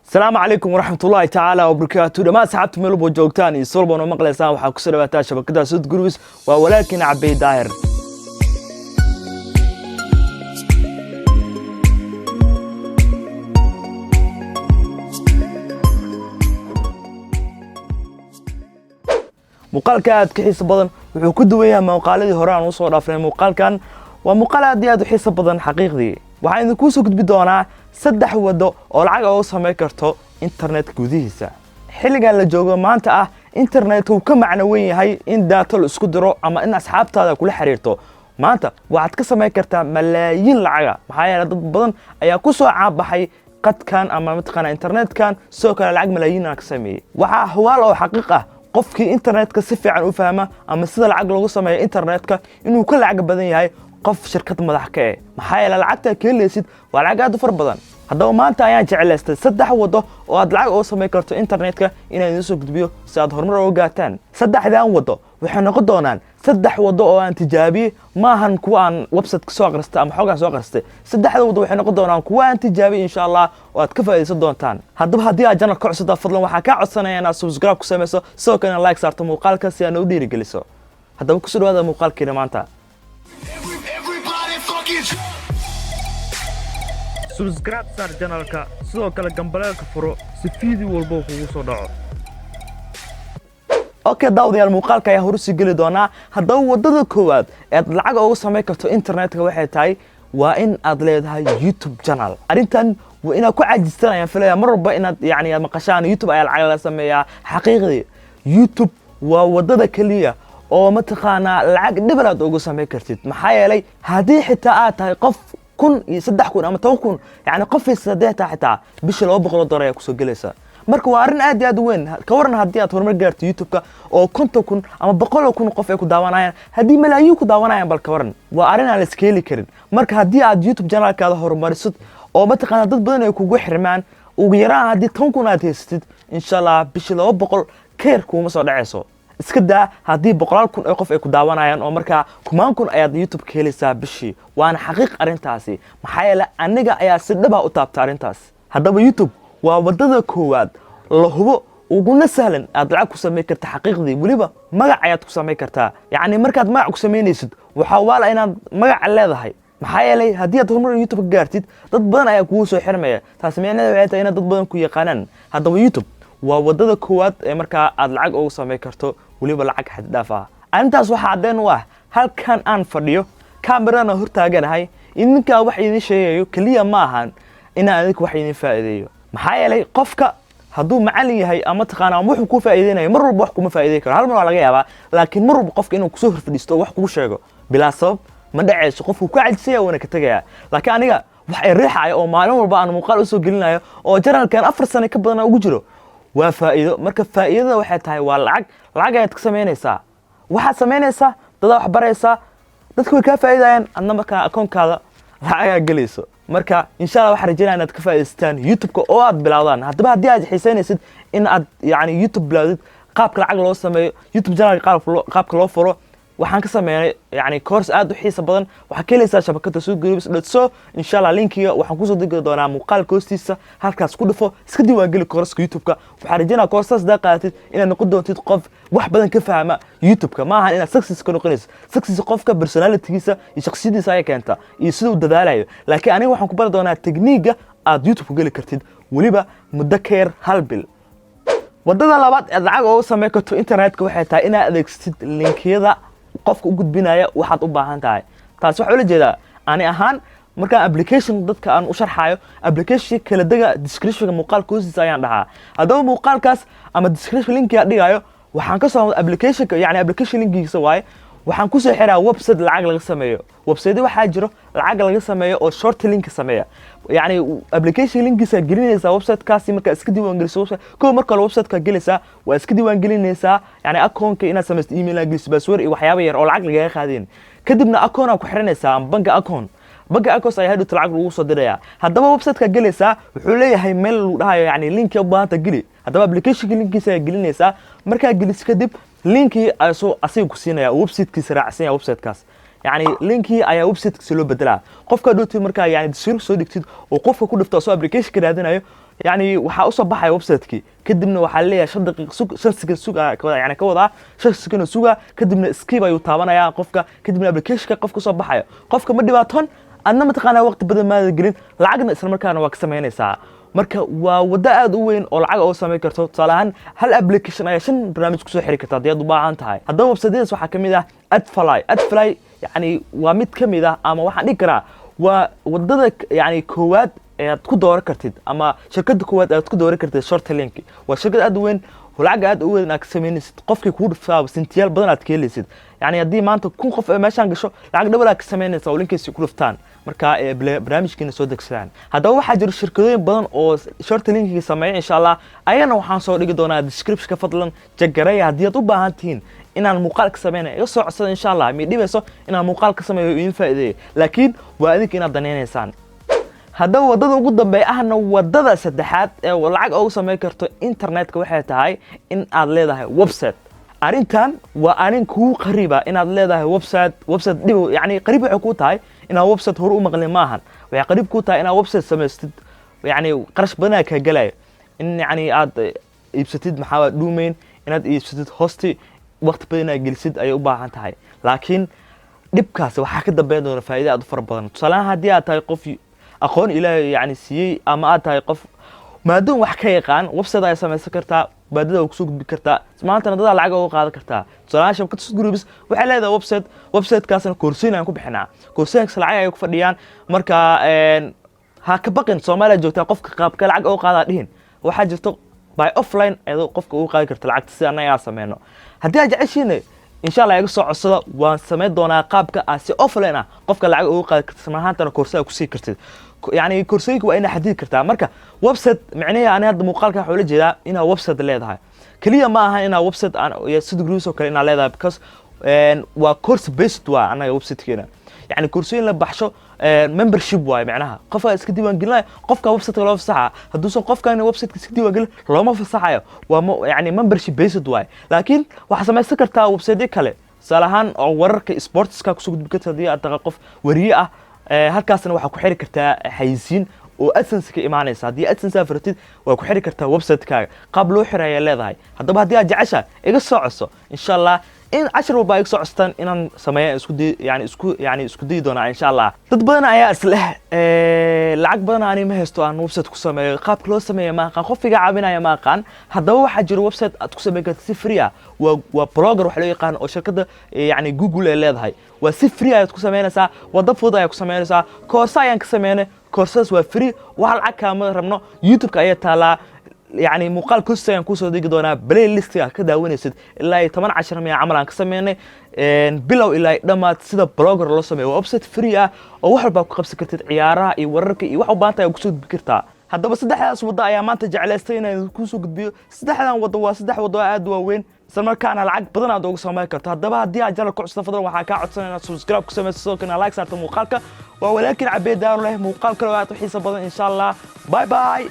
السلام عليكم ورحمة الله تعالى وبركاته. لما سحبت ملوب joogtaan solbon maqleysaan waxa ku soo dhawaataa shabakada Sud Groups waa walaalkiin Cabdi Daahir. muuqaalka aad ka xiiso badan wuxuu ku duwan yahay muuqaaladii hore aan u soo dhaafnay. muuqaalkan waa muuqaal aad iyo aad u xiiso badan xaqiiqdii. waxaan idinku soo gudbi doonaa saddex wado oo lacag oo sameey karto internet gudihiisa. xilligan la joogo maanta ah internet uu ka macno weyn yahay in data la isku diro ama in asxaabtaada kula xiriirto. maanta waxaad ka sameey kartaa malaayiin lacag. maxaa yeelay dad badan ayaa ku soo caabaxay qadkan ama mataqaana internetkan soo kala lacag malaayiin aan ka sameeyay. waxa hawaal oo xaqiiq ah qofkii internetka si fiican u fahma ama sida lacag lagu sameeyo internetka inuu ka lacag badan yahay qof shirkad madax ka ah. maxaa yeelay lacagta ka leesid waa lacag aad u far badan. haddaba maanta ayaan jecelaystay saddex wado oo aad lacag oo sameey karto internetka inaan idin soo gudbiyo si aad horumar uga gaataan. saddexdan wado waxay noqon doonaan saddex wado oo aan tijaabiyay, maahan kuwa aan website ka soo aqristay ama xogaan soo aqristay. saddexda wado waxay noqon doonaan kuwa aan tijaabiyay insha Allah oo aad ka faa'iideysan doontaan. haddaba haddii aad channel ka cusub fadlan waxaa ka codsanayaa inaad subscribe ku sameyso sidoo kale like saarto muuqaalka si aad u dhiirigeliso. haddaba ku soo dhawaada muuqaalkeena maanta. subscribe sar channelka sidoo kale gambaleelka furo si video walba kugu soo dhaco. okay daawadayaal muuqaalka ayaa horusi gali doonaa. haddaba wadada koowaad ee lacag uga sameey karto internetka waxay tahay waa in aad leedahay YouTube channel. arintan waa inaad ku caajistaan filaya mar walba inaad maqashaan YouTube ayaa lacag la sameeyaa. xaqiiqdii YouTube waa wadada kaliya oo mataqaana lacag dhibalaad uga sameey kartid. maxaa yeelay haddii xitaa aad tahay qof kun iyo 3,000 ama 10,000 qof saddex xitaa bishii $200 ayaa ku soo galaysa. marka waa arin aad iyo aad weyn. ka waran haddii aad horumar gaarto YouTube-ka oo 50,000 ama 100,000 qof ay ku daawanayaan, haddii malaayiin ku daawanayaan bal ka waran. waa arin aan la iska heli karin. marka haddii aad YouTube channel-kaada horumarisid oo mataqaana dad badan ay kugu xirmaan, ugu yaraan haddii 10,000 aad haysatid insha Allah bishii 200 keer kuma soo dhacayso. iska daa haddii 100,000 qof ay ku daawanayaan oo markaa 10,000 ayaad YouTube ka helaysaa bishii. waana xaqiiq arintaasi. maxaa yeelay aniga ayaa si dhab ah u taabtay arintaas. haddaba YouTube waa wadada koowaad la hubo uguna sahlan aad lacag ku sameey karta. xaqiiqdii waliba magac ayaad ku sameey kartaa. markaad magac ku sameynaysid waxa waala inaad magac leedahay. maxaa yeelay haddii aad horumar YouTube ka gaartid dad badan ayaa kugu soo xirmaya. taas micnaheedu waxay tahay in dad badan ku yaqaanaan. haddaba YouTube waa wadada koowaad ee markaa aad lacag uga sameey karto waliba lacag xad dhaaf ah. arintaas waxa cadeen u ah halkan aan fadhiyo kamerana hortaaganahay. idinka wax idin sheegayo kaliya ma ahan inaan idinku wax idin faa'iideeyo. maxaa yeelay qofka hadduu macallin yahay ama taqaana wuxuu ku faa'iideynayo mar walba wax kuma faa'iideey karo. hal mar waa laga yaabaa, laakiin mar walba qofka inuu kusoo horfadhiisto wax kugu sheego bilaa sabab ma dhacayso. qofku ku caajisaya wana ka tagaya. laakiin aniga wax ay riixaya oo maalin walba aan muuqaal u soo gelinayo oo channelkan 4 sano ka badan ugu jiro waa faa'iido. marka faa'iidada waxay tahay waa lacag ayaad ka sameynaysaa. waxaad sameynaysaa dad wax baraysaa, dadku way ka faa'iidayaan, adna markaa akoonkaada lacag galayso. marka insha Allah waxaan rajaynayaa inaad ka faa'iidaystaan YouTube-ka oo aad bilowdaan. haddaba haddii aad xiisaynaysid in aad YouTube bilowdid qaabka lacag loo sameeyo, YouTube channel qaabka loo furo, waxaan ka sameeyay course aad u xiiso badan. waxaad ka helaysaa shabakada Sud Groups.so. insha Allah linkiga waxaan ku soo digi doonaa muuqaalka hoostiisa. halkaas ku dhufo iska diiwaan geli course-ka YouTube-ka. waxaan rajaynayaa course-taas daa qaadatid inaad noqon doontid qof wax badan ka fahma YouTube-ka. ma aha inaad success ka noqonayso. success qofka personality-giisa iyo shakhsiyadiisa ay keenta iyo sidoo dadaalayo. laakiin aniga waxaan ku bari doonaa technique aad YouTube ku gali kartid waliba muddo ka yar 1 bil. wadada labaad ee lacag oo sameey karto internetka waxay tahay inaad adeegsid linkiyada qofka u gudbinaya waxaad u baahan tahay. taas waxa ula jeedaa ani ahaan marka application dadka aan u sharxayo application kala daga description muuqaalka hoostiisa ayaan dhahaa. haddaba muuqaalkaas ama description linkiga dhigayo waxaan ka soo application application linkigiisa waaye waxaan ku soo xiraa website lacag laga sameeyo. website waxaa jiro lacag laga sameeyo oo short link sameeya. application linkiisa gelinaysa website kaasi marka iska diiwaan geliso website marka website ka gelaysa waa iska diiwaan gelinaysa account-ka inaad sameysto email address password iyo waxyaabo yar oo lacag laga qaadin. kadibna account ku xiranaysa bank account ayaa hadhow lacag lagu soo diraya. haddaba website ka gelaysa wuxuu leeyahay meel lagu dhahayo link u baahanta geli. haddaba application linkiisa gelinaysa marka gelis kadib linki asiga ku siinaya website-kiisa raacsan website-kaas. linkii ayaa website-kiisa loo bedelaa. qofka dhowti marka description soo dhigtid oo qofka ku dhifto soo application ka raadinayo يعني waxaa u soo baxay website-kii kadibna waxaa leeyahay 5 daqiiqo sug 5 second suga yani ka wada 5 second suga kadibna skip ayuu taabanaya qofka kadibna application-ka qofka soo baxayo qofka ma dhibaaton adna ma taqaana waqti badan ma gelin lacagna isla markaana waa ka sameynaysaa marka waa wada aad u weyn oo lacag oo sameey karto tusaalahan hal application ayaa 5 barnaamij ku soo xiri kartaa hadii aad u baahan tahay haddaba website-yadaas waxaa kamid ah Adfly yani waa mid kamid ah ama waxaan dhigi karaa waa wadada yani koowaad aad ku dooran kartid ama shirkadda koowaad aad ku dooran kartid short link waa shirkad aad u weyn lacag aad u weyn aad sameynaysid qofkii ku dhufaa sintiyaal badan aad ka helaysid yani haddii maanta kun qof meeshaan gasho lacag double aad ka sameynaysaa oo linkiisa ku dhuftaan marka barnaamijkiina soo degsadaan haddaba waxaa jira shirkadooyin badan oo short linkiga sameeya insha Allah ayana waxaan soo dhigi doonaa description-ka fadlan jagareeya haddii aad u baahan tihiin inaan muuqaal ka sameeyno iga soo codsada insha Allah mi dhibayso inaan muuqaal ka sameeyo in faa'iideeyo laakiin waa idinka inaad daneynaysaan haddaba wadada ugu dambeey ahna wadada saddexaad ee lacag ugu sameey karto internetka waxay tahay in aad leedahay website arintan waa arin ku qariiba inaad leedahay website dhib yani qariib waxay ku tahay inaad website hor u maqlin maahan waxay qariib ku tahay inaad website sameystid yani qarash badan ka galay in yani aad iibsatid maxaa domain inaad iibsatid hosti waqti badan aad gelisid ay u baahan tahay laakiin dhibkaas waxa ka dambeyn doona faa'iido aad u far badan tusaalahan haddii aad tahay qof aqoon ilaahay yani siiyay ama aad tahay qof maadaama wax ka yaqaan website ay samaysan kartaa baadada ku soo gudbi kartaa maanta dad lacag uga qaadan kartaa tusaalahan shabakad groups waxay leedahay website-kaasna koorsooyin aan ku bixinaa koorsooyinkaas lacag ay ku fadhiyaan marka ha ka baqin Soomaaliya joogta qofka qaabka lacag uga qaada dhihin waxa jirto by offline ayadoo qofka uu qaadi karto lacagta si anaga sameeyno haddii aad jeceshiin insha Allah iga soo codsada waan sameey doonaa qaabka si offline ah qofka lacag uga qaadi karto samahaantana koorsa ku sii kartid يعني كورسيك وإنا حديد كرتا مركا ويبسايت معناها أنا هذا مقال حول جدا إنها ويبسايت ليدها كليا ما إنها ويبسايت أنا صدق روسو كلنا ليدها بكس وكورس بيست وا أنا ويبسايت كنا يعني كورسين اللي بحشوا ممبرشيب واي معناها قفا اسكدي وانقلنا قفكا ويبسايت ولا في ساعة هدوسون قفكا إنه ويبسايت اسكدي وانقل لو ما في ساعة يعني ممبرشيب بيست واي لكن واحد ما سكرتها ويبسايت كله صراحة ورك سبورتس كاكسو بكتر دي أتوقف وريئة halkaasna waxa ku xiri kartaa xayisiin oo AdSense ka imaanaysa hadii AdSense afartid waa ku xiri kartaa website-kaaga qaab loo xirayo leedahay haddaba hadii aad jeceshahay iga soo codso insha Allah in 10 walba iga soo codstaan inaan sameeyo isku day doona insha Allah dad badan ayaa isla lacag badan aan ma haysto aan website ku sameeyo qaabka loo sameeyo ma aqaan qof iga caawinaya ma aqaan haddaba waxa jira website aad ku sameyn kartid si free ah waa blogger wax loo yaqaan oo shirkadda Google ay leedahay waa si free aad ku sameynaysaa wada fudud aad ku sameynaysaa koorsa ayaan ka sameeynay koorsas waa free waxa lacag ka rabno YouTube-ka ayaa taala يعني مقال كوسا ينكون صديق دونا بلاي ليست كده ونسد إلا 18 مية عمل عن كسمينه بلو إلا لما تصير بلوجر الله سميه وابسط فريا أو واحد بقى خمسة كرت عيارة يورك يوحو بانتا يقصد بكرتا هذا بس ده حاس وضع يا ما تجعل استينا كوسو قد سدح وضوا سدح وضوا أدوا وين سمر كان العقد بدنا دوق سماه كرتا هذا بقى دي أجر كوس تفضل وحكا عطسنا سبسكرايب كسمة سوكنا لايك صارت مقالك ولكن عبيد دار له مقال كروات وحيس بدنا إن شاء الله باي باي